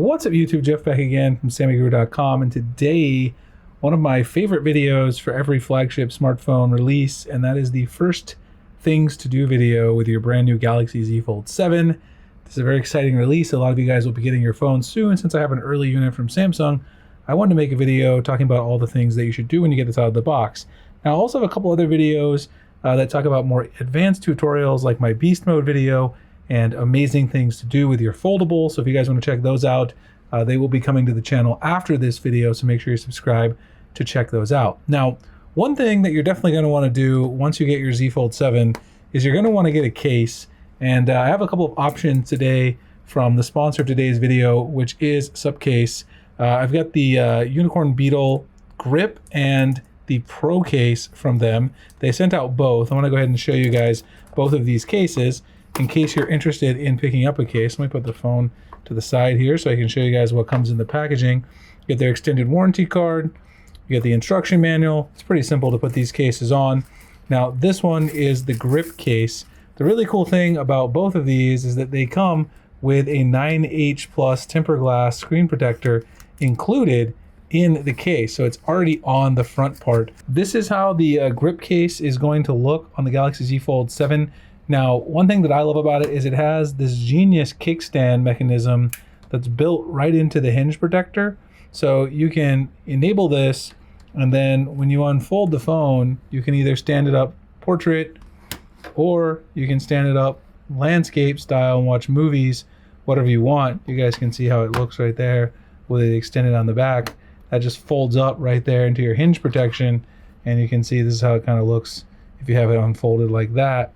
What's up YouTube, Jeff back again from SammyGuru.com, and today one of my favorite videos for every flagship smartphone release, and that is the first things to do video with your brand new Galaxy Z Fold 7. This is a very exciting release. A lot of you guys will be getting your phone soon. Since I have an early unit from Samsung, I wanted to make a video talking about all the things that you should do when you get this out of the box. Now I also have a couple other videos that talk about more advanced tutorials, like my beast mode video and amazing things to do with your foldable. So if you guys want to check those out, they will be coming to the channel after this video, so make sure you subscribe to check those out. Now, one thing that you're definitely going to want to do once you get your Z Fold 7 is you're going to want to get a case. And I have a couple of options today from the sponsor of today's video, which is Supcase. I've got the Unicorn Beetle grip and the Pro case from them. They sent out both. I want to go ahead and show you guys both of these cases in case you're interested in picking up a case. Let me put the phone to the side here so I can show you guys what comes in the packaging. You get their extended warranty card, you get the instruction manual. It's pretty simple to put these cases on. Now this one is the grip case. The really cool thing about both of these is that they come with a 9H plus tempered glass screen protector included in the case, so it's already on the front part. This is how the grip case is going to look on the Galaxy Z Fold 7. Now, one thing that I love about it is it has this genius kickstand mechanism that's built right into the hinge protector. So you can enable this, and then when you unfold the phone, you can either stand it up portrait, or you can stand it up landscape style and watch movies, whatever you want. You guys can see how it looks right there with it extended on the back. That just folds up right there into your hinge protection, and you can see this is how it kind of looks if you have it unfolded like that.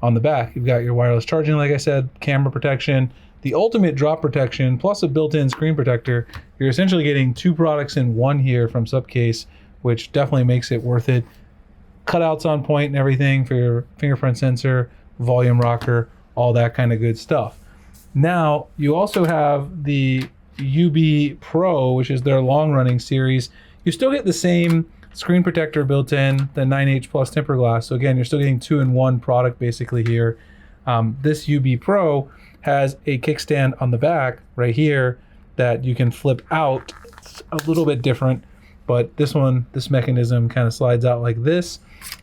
On the back, you've got your wireless charging, like I said, camera protection, the ultimate drop protection, plus a built-in screen protector. You're essentially getting two products in one here from Supcase, which definitely makes it worth it. Cutouts on point and everything for your fingerprint sensor, volume rocker, all that kind of good stuff. Now, you also have the UB Pro, which is their long-running series. You still get the same screen protector built in, the 9H plus tempered glass. So again, you're still getting two-in-one product basically here. This UB Pro has a kickstand on the back right here that you can flip out. It's a little bit different, but this one, this mechanism kind of slides out like this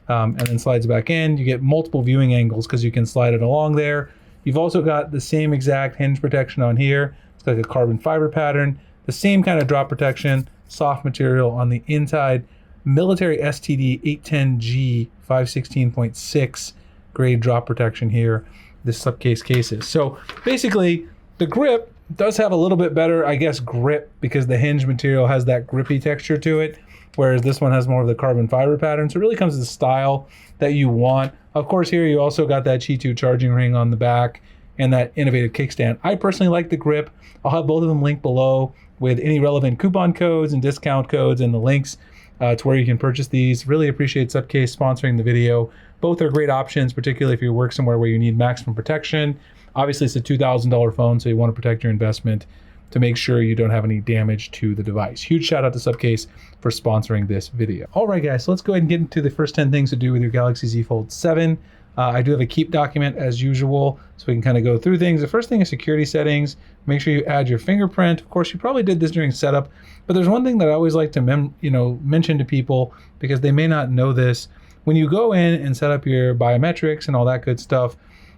and then slides back in. You get multiple viewing angles because you can slide it along there. You've also got the same exact hinge protection on here. It's like a carbon fiber pattern, the same kind of drop protection, soft material on the inside. Military STD 810G 516.6 grade drop protection here, this Supcase cases. So basically the grip does have a little bit better, I guess, grip because the hinge material has that grippy texture to it, whereas this one has more of the carbon fiber pattern. So it really comes to the style that you want. Of course, here you also got that Qi 2 charging ring on the back and that innovative kickstand. I personally like the grip. I'll have both of them linked below with any relevant coupon codes and discount codes and the links to where you can purchase these. Really appreciate Supcase sponsoring the video. Both are great options, particularly if you work somewhere where you need maximum protection. Obviously, it's a $2,000 phone, so you want to protect your investment to make sure you don't have any damage to the device. Huge shout out to Supcase for sponsoring this video. All right, guys, so let's go ahead and get into the first 10 things to do with your Galaxy Z Fold 7. I do have a keep document as usual, so we can kind of go through things. The first thing is security settings. Make sure you add your fingerprint. Of course, you probably did this during setup, but there's one thing that I always like to mention to people because they may not know this. When you go in and set up your biometrics and all that good stuff,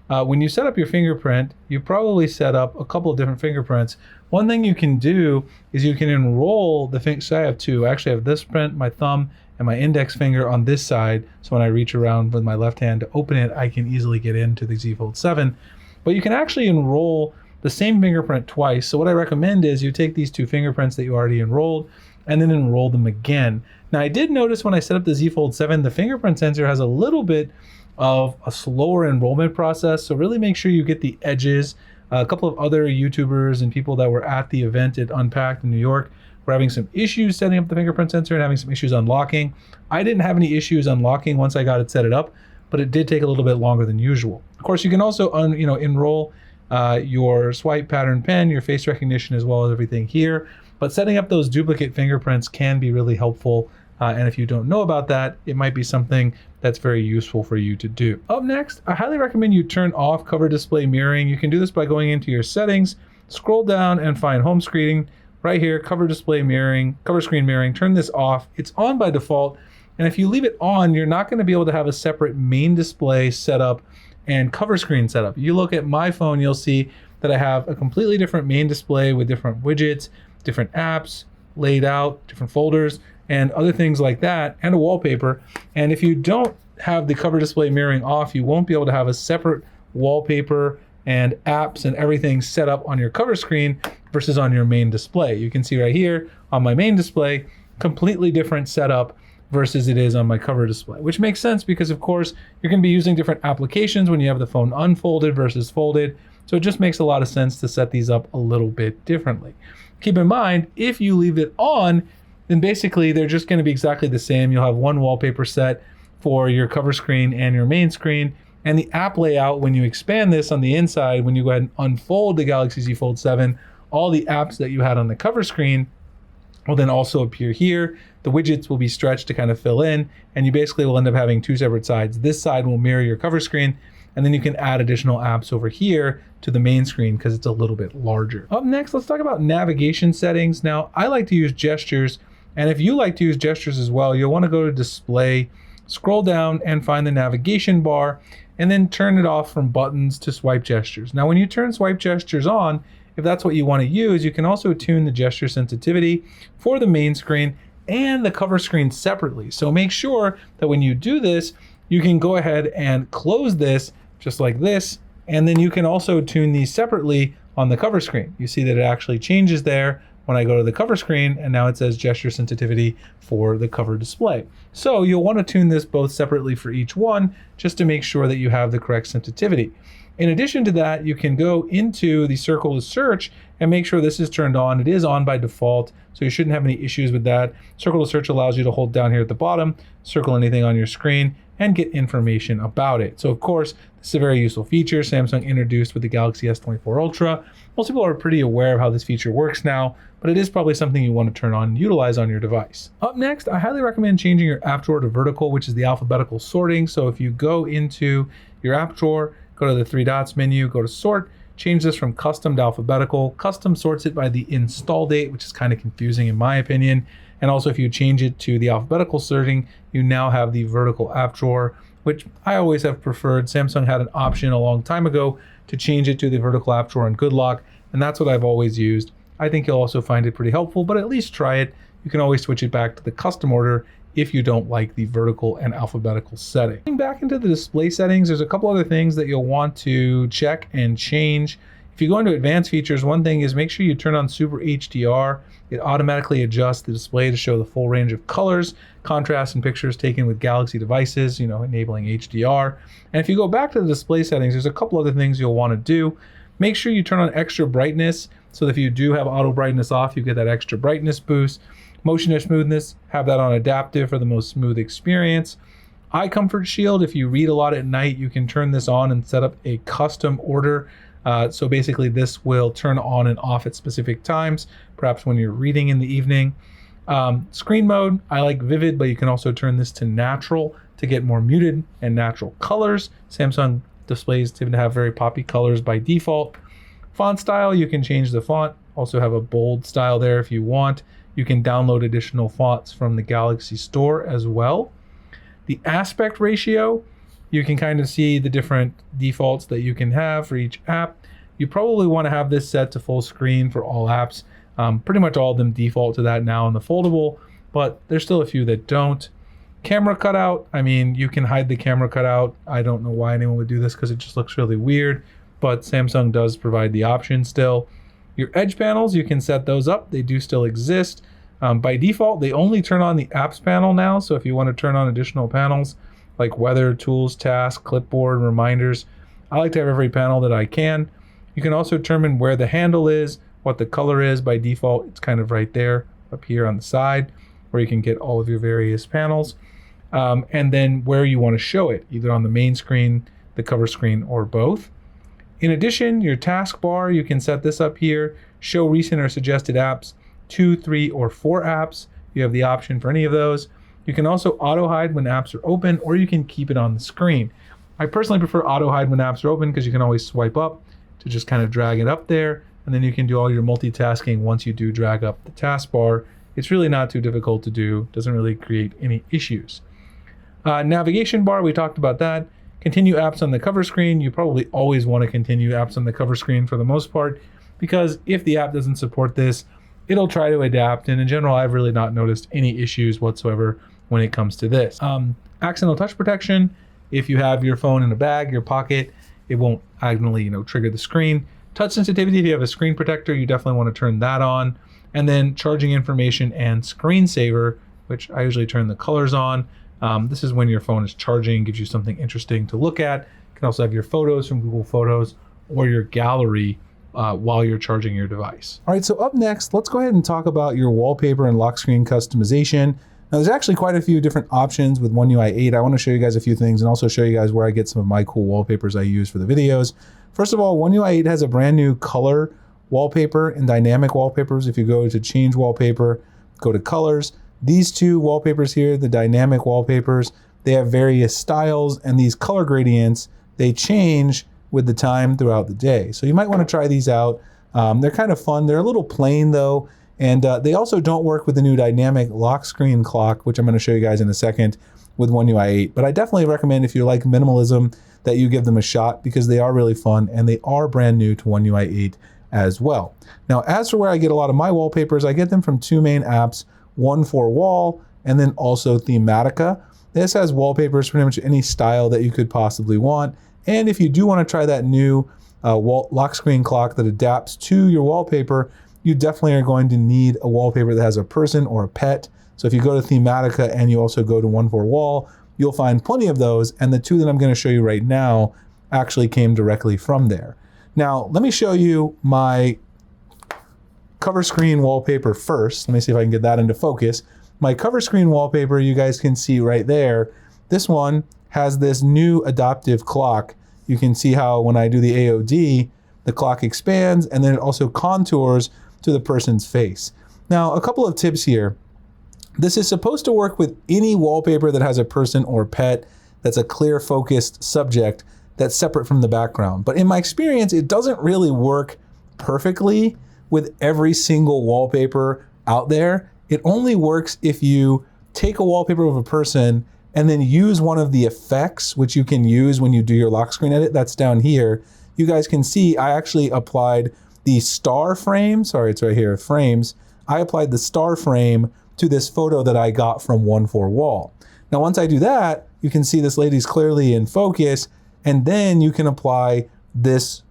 when you set up your fingerprint, you probably set up a couple of different fingerprints. One thing you can do is you can enroll the so I have two. I actually have this print, my thumb, and my index finger on this side. So when I reach around with my left hand to open it, I can easily get into the Z Fold 7. But you can actually enroll the same fingerprint twice. So what I recommend is you take these two fingerprints that you already enrolled and then enroll them again. Now I did notice when I set up the Z Fold 7, the fingerprint sensor has a little bit of a slower enrollment process. So really make sure you get the edges. A couple of other YouTubers and people that were at the event at Unpacked in New York were having some issues setting up the fingerprint sensor and having some issues unlocking. I didn't have any issues unlocking once I got it set up, but it did take a little bit longer than usual. Of course, you can also enroll your swipe pattern pen, your face recognition, as well as everything here. But setting up those duplicate fingerprints can be really helpful. And if you don't know about that, it might be something that's very useful for you to do. Up next, I highly recommend you turn off cover display mirroring. You can do this by going into your settings, scroll down and find home screening. Right here, cover screen mirroring, turn this off. It's on by default. And if you leave it on, you're not going to be able to have a separate main display setup and cover screen setup. You look at my phone, you'll see that I have a completely different main display with different widgets, different apps laid out, different folders, and other things like that, and a wallpaper. And if you don't have the cover display mirroring off, you won't be able to have a separate wallpaper and apps and everything set up on your cover screen versus on your main display. You can see right here on my main display, completely different setup versus it is on my cover display, which makes sense because of course you're going to be using different applications when you have the phone unfolded versus folded. So it just makes a lot of sense to set these up a little bit differently. Keep in mind, if you leave it on, then basically they're just going to be exactly the same. You'll have one wallpaper set for your cover screen and your main screen. And the app layout, when you expand this on the inside, when you go ahead and unfold the Galaxy Z Fold 7, all the apps that you had on the cover screen will then also appear here. The widgets will be stretched to kind of fill in, and you basically will end up having two separate sides. This side will mirror your cover screen, and then you can add additional apps over here to the main screen because it's a little bit larger. Up next, let's talk about navigation settings. Now, I like to use gestures, and if you like to use gestures as well, you'll want to go to Display, scroll down and find the navigation bar, and then turn it off from buttons to swipe gestures. Now, when you turn swipe gestures on, if that's what you want to use, you can also tune the gesture sensitivity for the main screen and the cover screen separately. So make sure that when you do this, you can go ahead and close this just like this, and then you can also tune these separately on the cover screen. You see that it actually changes there when I go to the cover screen, and now it says gesture sensitivity for the cover display. So you'll want to tune this both separately for each one just to make sure that you have the correct sensitivity. In addition to that, you can go into the circle to search and make sure this is turned on. It is on by default, so you shouldn't have any issues with that. Circle to search allows you to hold down here at the bottom, circle anything on your screen, and get information about it. So of course, this is a very useful feature Samsung introduced with the Galaxy S24 Ultra. Most people are pretty aware of how this feature works now, but it is probably something you want to turn on and utilize on your device. Up next, I highly recommend changing your app drawer to vertical, which is the alphabetical sorting. So if you go into your app drawer, go to the three dots menu, go to sort, change this from custom to alphabetical. Custom sorts it by the install date, which is kind of confusing in my opinion. And also if you change it to the alphabetical sorting, you now have the vertical app drawer, which I always have preferred. Samsung had an option a long time ago to change it to the vertical app drawer in GoodLock, and that's what I've always used. I think you'll also find it pretty helpful, but at least try it. You can always switch it back to the custom order if you don't like the vertical and alphabetical setting. Getting back into the display settings, there's a couple other things that you'll want to check and change. If you go into advanced features, one thing is make sure you turn on Super HDR. It automatically adjusts the display to show the full range of colors, contrast, and pictures taken with Galaxy devices, enabling HDR. And if you go back to the display settings, there's a couple other things you'll want to do. Make sure you turn on extra brightness so that if you do have auto brightness off, you get that extra brightness boost. Motion to smoothness, have that on adaptive for the most smooth experience. Eye comfort shield, if you read a lot at night, you can turn this on and set up a custom order. So basically this will turn on and off at specific times, perhaps when you're reading in the evening. Screen mode, I like vivid, but you can also turn this to natural to get more muted and natural colors. Samsung displays tend to have very poppy colors by default. Font style, you can change the font. Also have a bold style there if you want. You can download additional fonts from the Galaxy Store as well. The aspect ratio, you can kind of see the different defaults that you can have for each app. You probably want to have this set to full screen for all apps. Pretty much all of them default to that now in the Foldable, but there's still a few that don't. Camera cutout, you can hide the camera cutout. I don't know why anyone would do this because it just looks really weird, but Samsung does provide the option still. Your edge panels, you can set those up. They do still exist. By default, they only turn on the apps panel now. So if you want to turn on additional panels like weather, tools, tasks, clipboard, reminders, I like to have every panel that I can. You can also determine where the handle is, what the color is. By default, it's kind of right there up here on the side where you can get all of your various panels. And then where you want to show it, either on the main screen, the cover screen, or both. In addition, your taskbar, you can set this up here, show recent or suggested apps, 2, 3, or 4 apps. You have the option for any of those. You can also auto hide when apps are open, or you can keep it on the screen. I personally prefer auto hide when apps are open because you can always swipe up to just kind of drag it up there. and then you can do all your multitasking once you do drag up the taskbar. It's really not too difficult to do, doesn't really create any issues. Navigation bar, we talked about that. Continue apps on the cover screen. You probably always want to continue apps on the cover screen for the most part, because if the app doesn't support this, it'll try to adapt. And in general, I've really not noticed any issues whatsoever when it comes to this. Accidental touch protection. If you have your phone in a bag, your pocket, it won't accidentally, trigger the screen. Touch sensitivity, if you have a screen protector, you definitely want to turn that on. And then charging information and screensaver, which I usually turn the colors on. This is when your phone is charging, gives you something interesting to look at. You can also have your photos from Google Photos or your gallery while you're charging your device. All right, so up next, let's go ahead and talk about your wallpaper and lock screen customization. Now, there's actually quite a few different options with One UI 8. I want to show you guys a few things and also show you guys where I get some of my cool wallpapers I use for the videos. First of all, One UI 8 has a brand new color wallpaper and dynamic wallpapers. If you go to change wallpaper, go to colors. These two wallpapers here, the dynamic wallpapers, they have various styles, and these color gradients, they change with the time throughout the day. So you might want to try these out. They're kind of fun. They're a little plain though, and they also don't work with the new dynamic lock screen clock, which I'm going to show you guys in a second with One UI 8. But I definitely recommend, if you like minimalism, that you give them a shot, because they are really fun and they are brand new to One UI 8 as well. Now, as for where I get a lot of my wallpapers, I get them from two main apps, one for wall and then also Thematica. This has wallpapers pretty much any style that you could possibly want. And if you do want to try that new lock screen clock that adapts to your wallpaper, you definitely are going to need a wallpaper that has a person or a pet. So if you go to Thematica and you also go to one for wall, you'll find plenty of those. And the two that I'm going to show you right now actually came directly from there. Now, let me show you my cover screen wallpaper first. Let me see if I can get that into focus. My cover screen wallpaper, you guys can see right there, this one has this new adaptive clock. You can see how when I do the AOD, the clock expands and then it also contours to the person's face. Now, a couple of tips here. This is supposed to work with any wallpaper that has a person or pet that's a clear focused subject that's separate from the background. But in my experience, it doesn't really work perfectly with every single wallpaper out there. It only works if you take a wallpaper of a person and then use one of the effects, which you can use when you do your lock screen edit. That's down here. You guys can see I actually applied the star frame, sorry, it's right here, frames. I applied the star frame to this photo that I got from One for Wall. Now, once I do that, you can see this lady's clearly in focus, and then you can apply this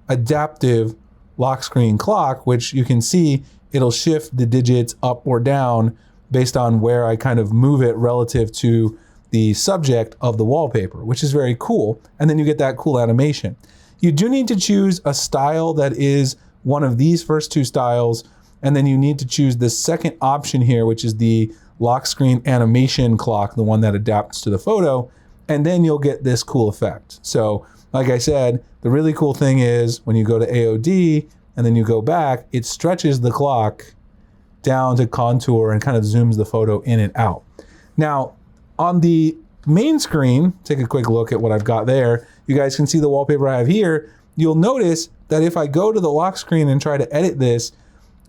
adaptive lock screen clock, which you can see it'll shift the digits up or down based on where I kind of move it relative to the subject of the wallpaper, which is very cool. And then you get that cool animation. You do need to choose a style that is one of these first two styles, and then you need to choose the second option here, which is the lock screen animation clock, the one that adapts to the photo, and then you'll get this cool effect. So like I said, the really cool thing is when you go to AOD and then you go back, it stretches the clock down to contour and kind of zooms the photo in and out. Now, on the main screen, take a quick look at what I've got there. You guys can see the wallpaper I have here. You'll notice that if I go to the lock screen and try to edit this,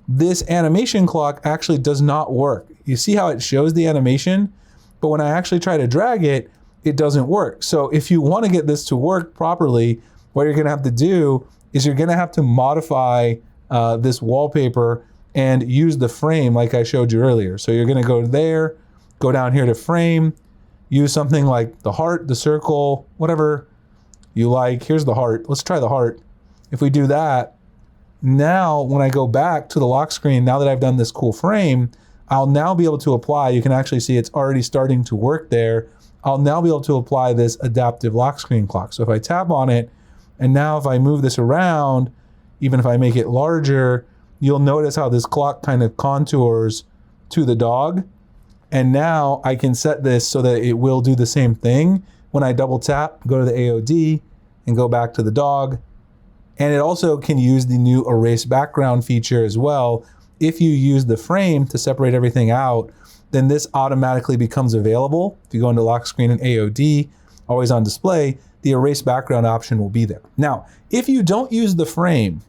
this animation clock actually does not work. You see how it shows the animation, but when I actually try to drag it, it doesn't work. So if you want to get this to work properly, what you're going to have to do is you're going to have to modify this wallpaper and use the frame like I showed you earlier. So you're going to go there, go down here to frame, use something like the heart, the circle, whatever you like. Here's the heart. Let's try the heart. If we do that, now when I go back to the lock screen, now that I've done this cool frame, I'll now be able to apply, you can actually see it's already starting to work there. I'll now be able to apply this adaptive lock screen clock. So if I tap on it, and now if I move this around, even if I make it larger, you'll notice how this clock kind of contours to the dog. And now I can set this so that it will do the same thing. When I double tap, go to the AOD and go back to the dog. And it also can use the new erase background feature as well. If you use the frame to separate everything out, then this automatically becomes available. If you go into lock screen and AOD, always on display, the erase background option will be there. Now, if you don't use the frame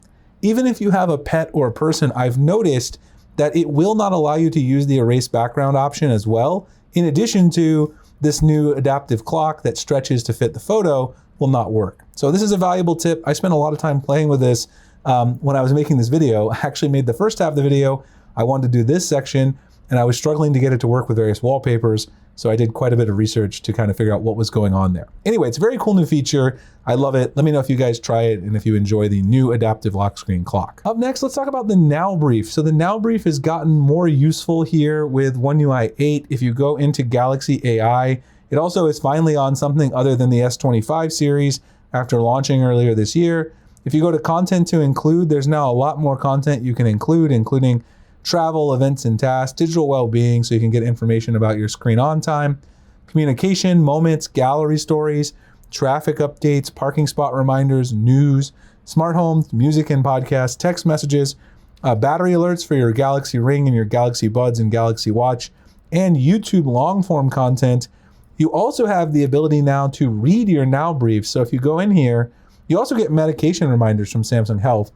Even if you have a pet or a person, I've noticed that it will not allow you to use the erase background option as well. In addition to this new adaptive clock that stretches to fit the photo will not work. So this is a valuable tip. I spent a lot of time playing with this when I was making this video. I actually made the first half of the video. I wanted to do this section and I was struggling to get it to work with various wallpapers. So I did quite a bit of research to kind of figure out what was going on there. Anyway, it's a very cool new feature. I love it. Let me know if you guys try it and if you enjoy the new adaptive lock screen clock. Up next, let's talk about the Now Brief. So the Now Brief has gotten more useful here with One UI 8. If you go into Galaxy AI, it also is finally on something other than the S25 series after launching earlier this year. If you go to content to include, there's now a lot more content you can include, including travel, events and tasks, digital well-being, so you can get information about your screen on time, communication, moments, gallery stories, traffic updates, parking spot reminders, news, smart homes, music and podcasts, text messages, battery alerts for your Galaxy Ring and your Galaxy Buds and Galaxy Watch, and YouTube long-form content. You also have the ability now to read your Now Brief. So if you go in here, you also get medication reminders from Samsung Health.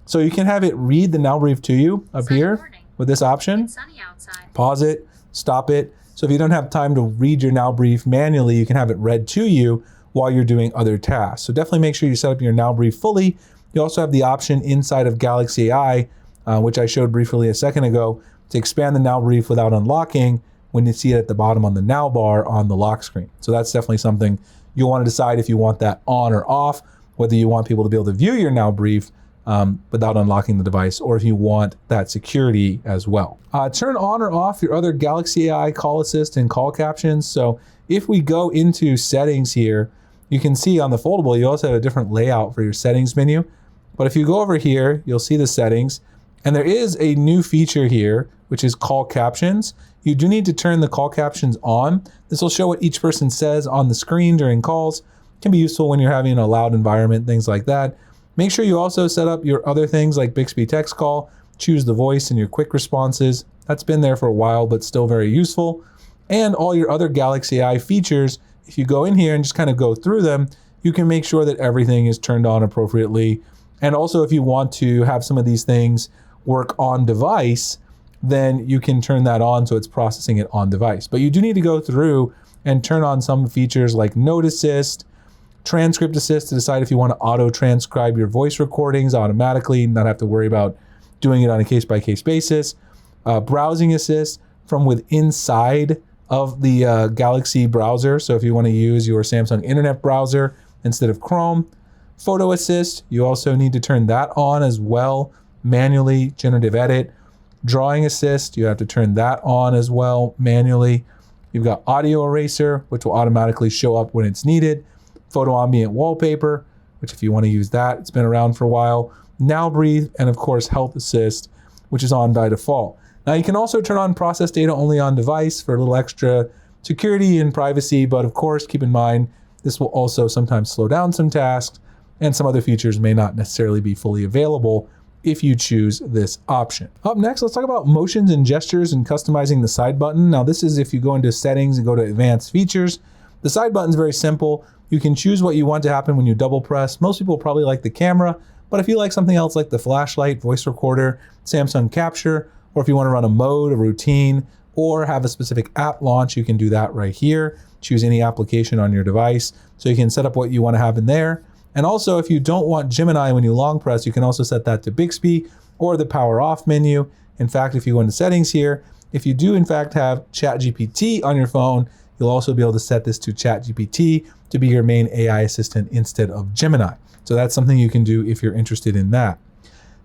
So you can have it read the Now Brief to you up here with this option. Pause it, stop it. So if you don't have time to read your Now Brief manually, you can have it read to you while you're doing other tasks. So definitely make sure you set up your Now Brief fully. You also have the option inside of Galaxy AI, which I showed briefly a second ago, to expand the Now Brief without unlocking when you see it at the bottom on the Now bar on the lock screen. So that's definitely something you'll want to decide if you want that on or off, whether you want people to be able to view your Now Brief without unlocking the device, or if you want that security as well. Turn on or off your other Galaxy AI call assist and call captions. So if we go into settings here, you can see on the Foldable, you also have a different layout for your settings menu. But if you go over here, you'll see the settings, and there is a new feature here, which is call captions. You do need to turn the call captions on. This will show what each person says on the screen during calls. It can be useful when you're having a loud environment, things like that. Make sure you also set up your other things like Bixby Text Call, choose the voice and your quick responses. That's been there for a while, but still very useful. And all your other Galaxy AI features, if you go in here and just kind of go through them, you can make sure that everything is turned on appropriately. And also if you want to have some of these things work on device, then you can turn that on so it's processing it on device. But you do need to go through and turn on some features like Note Assist, Transcript Assist to decide if you want to auto-transcribe your voice recordings automatically, not have to worry about doing it on a case-by-case basis. Browsing Assist from inside of the Galaxy browser, so if you want to use your Samsung Internet browser instead of Chrome. Photo Assist, you also need to turn that on as well, manually. Generative Edit. Drawing Assist, you have to turn that on as well, manually. You've got Audio Eraser, which will automatically show up when it's needed. Photo Ambient Wallpaper, which if you want to use that, it's been around for a while. Now Breathe, and of course Health Assist, which is on by default. Now you can also turn on Process Data Only on Device for a little extra security and privacy, but of course keep in mind this will also sometimes slow down some tasks, and some other features may not necessarily be fully available if you choose this option. Up next, let's talk about motions and gestures and customizing the side button. Now this is if you go into settings and go to advanced features. The side button is very simple. You can choose what you want to happen when you double press. Most people probably like the camera, but if you like something else like the flashlight, voice recorder, Samsung Capture, or if you want to run a mode, a routine, or have a specific app launch, you can do that right here. Choose any application on your device. So you can set up what you want to have in there. And also, if you don't want Gemini when you long press, you can also set that to Bixby or the power off menu. In fact, if you go into settings here, if you do in fact have ChatGPT on your phone, you'll also be able to set this to ChatGPT to be your main AI assistant instead of Gemini. So that's something you can do if you're interested in that.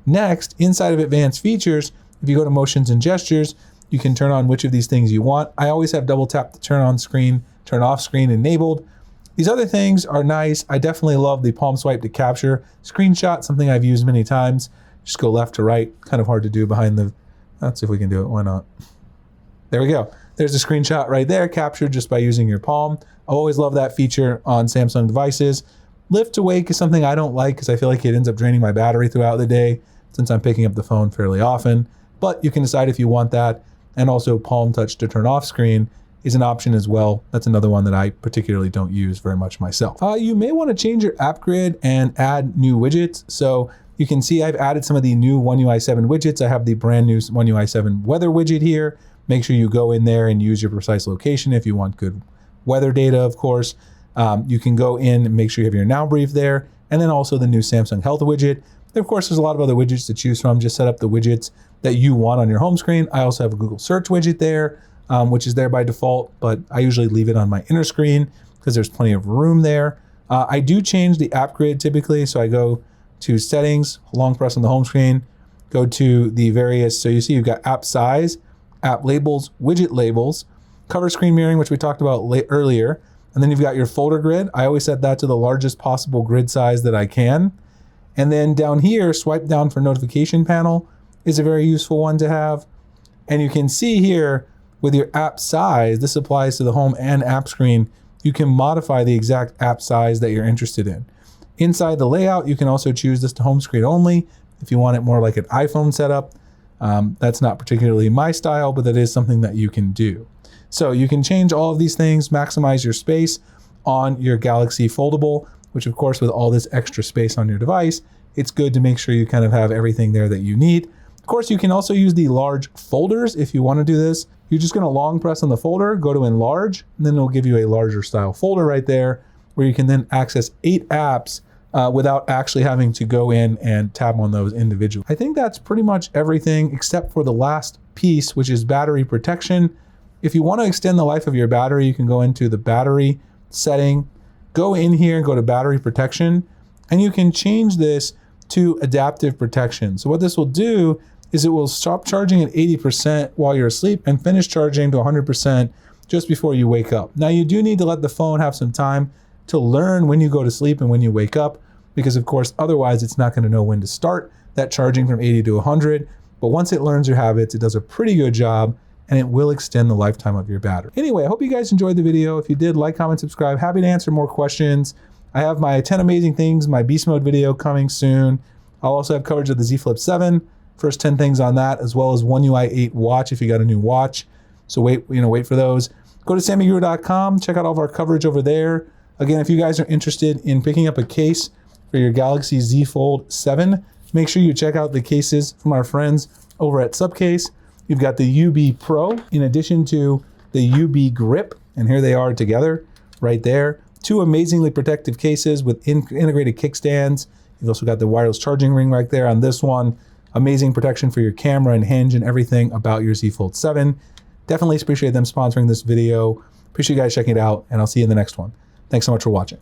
Next, inside of advanced features, if you go to motions and gestures, you can turn on which of these things you want. I always have double tap the turn on screen, turn off screen enabled. These other things are nice. I definitely love the palm swipe to capture screenshot, something I've used many times. Just go left to right, kind of hard to do behind the, let's see if we can do it, why not? There we go. There's a screenshot right there, captured just by using your palm. I always love that feature on Samsung devices. Lift to wake is something I don't like because I feel like it ends up draining my battery throughout the day since I'm picking up the phone fairly often. But you can decide if you want that. And also palm touch to turn off screen is an option as well. That's another one that I particularly don't use very much myself. You may want to change your app grid and add new widgets. So You can see I've added some of the new One UI 7 widgets. I have the brand new One UI 7 weather widget here. Make sure you go in there and use your precise location if you want good weather data, of course. You can go in and make sure you have your Now Brief there, and then also the new Samsung Health widget. Of course, there's a lot of other widgets to choose from. Just set up the widgets that you want on your home screen. I also have a Google Search widget there, which is there by default, but I usually leave it on my inner screen because there's plenty of room there. I do change the app grid typically, so I go to Settings, long press on the home screen, go to the various, so you see you've got app size, app labels, widget labels, cover screen mirroring, which we talked about earlier, and then you've got your folder grid. I always set that to the largest possible grid size that I can. And then down here, swipe down for notification panel is a very useful one to have. And you can see here with your app size, this applies to the home and app screen, you can modify the exact app size that you're interested in. Inside the layout, you can also choose this to home screen only if you want it more like an iPhone setup. That's not particularly my style, but that is something that you can do. So you can change all of these things, maximize your space on your Galaxy Foldable, which of course with all this extra space on your device, it's good to make sure you kind of have everything there that you need. Of course, you can also use the large folders if you want to do this. You're just going to long press on the folder, go to enlarge, and then it'll give you a larger style folder right there where you can then access 8 apps without actually having to go in and tab on those individually. I think that's pretty much everything except for the last piece, which is battery protection. If you want to extend the life of your battery, you can go into the battery setting, go in here and go to battery protection, and you can change this to adaptive protection. So what this will do is it will stop charging at 80% while you're asleep and finish charging to 100% just before you wake up. Now you do need to let the phone have some time to learn when you go to sleep and when you wake up, because of course, otherwise it's not going to know when to start that charging from 80 to 100. But once it learns your habits, it does a pretty good job and it will extend the lifetime of your battery. Anyway, I hope you guys enjoyed the video. If you did, like, comment, subscribe. Happy to answer more questions. I have my 10 amazing things, my beast mode video coming soon. I'll also have coverage of the Z Flip 7, first 10 things on that, as well as One UI 8 watch if you got a new watch. So wait for those. Go to SammyGuru.com, check out all of our coverage over there. Again, if you guys are interested in picking up a case for your Galaxy Z Fold 7, make sure you check out the cases from our friends over at Subcase. You've got the UB Pro in addition to the UB Grip, and here they are together right there. 2 amazingly protective cases with integrated kickstands. You've also got the wireless charging ring right there on this one. Amazing protection for your camera and hinge and everything about your Z Fold 7. Definitely appreciate them sponsoring this video. Appreciate you guys checking it out, and I'll see you in the next one. Thanks so much for watching.